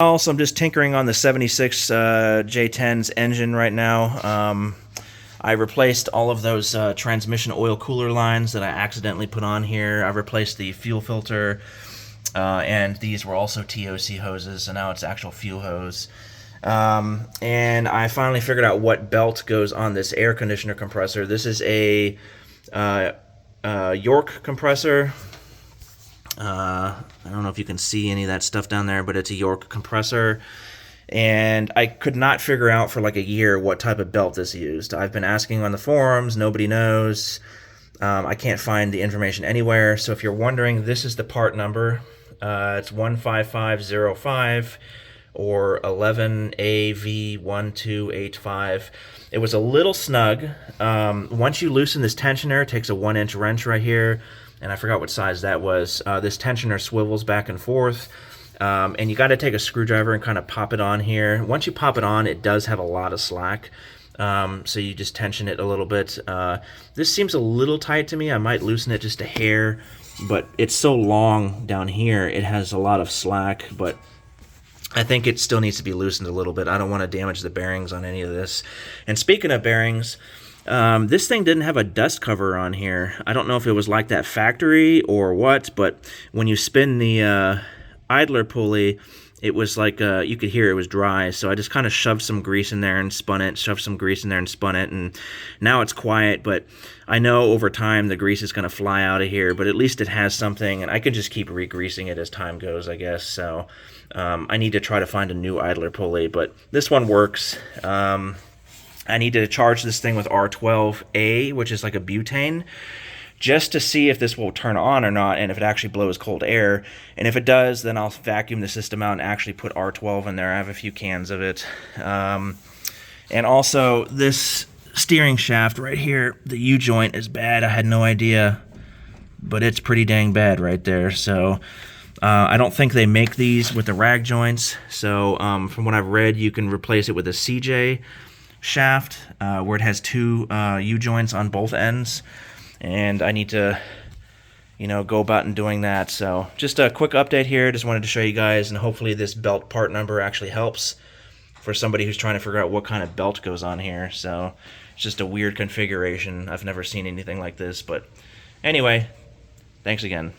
Also, I'm just tinkering on the 76 J10's engine right now. I replaced all of those transmission oil cooler lines that I accidentally put on here. I replaced the fuel filter, and these were also TOC hoses, so now it's actual fuel hose. And I finally figured out what belt goes on this air conditioner compressor. This is a York compressor. I don't know if you can see any of that stuff down there, but it's a York compressor. And I could not figure out for like a year what type of belt this used. I've been asking on the forums, nobody knows. I can't find the information anywhere. So if you're wondering, this is the part number. It's 15505 or 11AV1285. It was a little snug. Once you loosen this tensioner, it takes a 1-inch wrench right here, and I forgot what size that was. This tensioner swivels back and forth, and you got to take a screwdriver and kind of pop it on here. Once you pop it on, it does have a lot of slack, so you just tension it a little bit. This seems a little tight to me. I might loosen it just a hair, but it's so long down here, it has a lot of slack, but I think it still needs to be loosened a little bit. I don't want to damage the bearings on any of this. And speaking of bearings, this thing didn't have a dust cover on here. I don't know if it was like that factory or what, but when you spin the idler pulley, it was like you could hear it was dry. So I just kind of shoved some grease in there and spun it, shoved some grease in there and spun it, and now it's quiet. But I know over time the grease is going to fly out of here, but at least it has something, and I can just keep re-greasing it as time goes, I guess. So I need to try to find a new idler pulley, but this one works. I need to charge this thing with R12A, which is like a butane, just to see if this will turn on or not, and if it actually blows cold air. And if it does, then I'll vacuum the system out and actually put R12 in there. I have a few cans of it. And also, this steering shaft right here, the U-joint is bad. I had no idea, but it's pretty dang bad right there. So I don't think they make these with the rag joints. So from what I've read, you can replace it with a CJ shaft where it has two U-joints on both ends. And I need to, go about and doing that. So just a quick update here. Just wanted to show you guys, and hopefully this belt part number actually helps for somebody who's trying to figure out what kind of belt goes on here. So it's just a weird configuration. I've never seen anything like this. But anyway, thanks again.